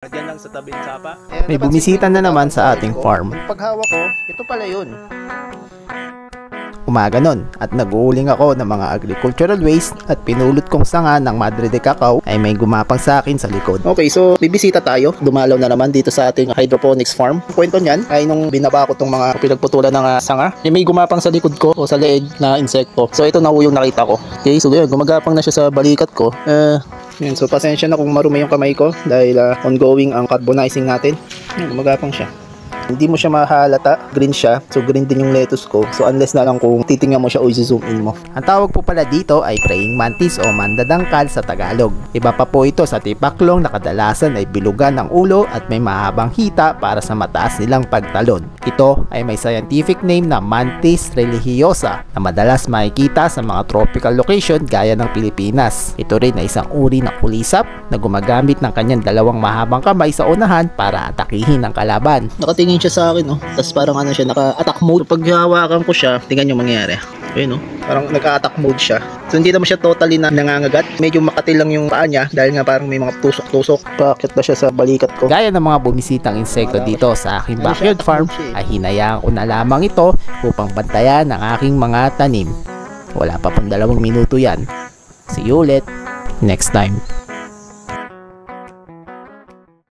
Diyan lang sa tabing sapa. May bumisita na naman sa ating farm. Paghawak ko, ito pala yun. Umaga nun at nag-uuling ako ng mga agricultural waste at pinulot kong sanga ng Madre de Cacao ay may gumapang sa akin sa likod. Okay, so bibisita tayo. Dumalaw na naman dito sa ating hydroponics farm. Ang kwento niyan ay nung binaba ko tong mga pinagputulan ng sanga, may gumapang sa likod ko o sa leeg na insekto. So ito na yung nakita ko. Okay, so yun, gumagapang na siya sa balikat ko. Yun, so pasensya na kung marumi yung kamay ko dahil ongoing ang carbonizing natin. Yun, gumagapang siya. Hindi mo siya mahalata, green siya. So green din yung lettuce ko. So unless na lang kung titingnan mo siya o i-zoom in mo. Ang tawag po pala dito ay praying mantis o mandadangkal sa Tagalog. Iba pa po ito sa tipaklong na kadalasan ay bilugan ng ulo at may mahabang hita para sa mataas nilang pagtalon. Ito ay may scientific name na Mantis religiosa na madalas makikita sa mga tropical location gaya ng Pilipinas. Ito rin ay isang uri ng kulisap na gumagamit ng kanyang dalawang mahabang kamay sa unahan para atakihin ang kalaban. Nakatingin siya sa akin, no? Tapos parang ano siya, naka-attack mode. Pag hawakan ko siya, tingnan yung mangyayari. Ayun, no? Parang naka-attack mode siya. So hindi naman siya totally na nangangagat. Medyo makati lang yung paa niya dahil nga parang may mga tusok-tusok. Bakit ba siya sa balikat ko? Gaya ng mga bumisitang insekto dito sa aking backyard farm, ay hinayaan ko na lamang ito upang bantayan ang aking mga tanim. Wala pa pang 2 minuto yan. See you ulit next time.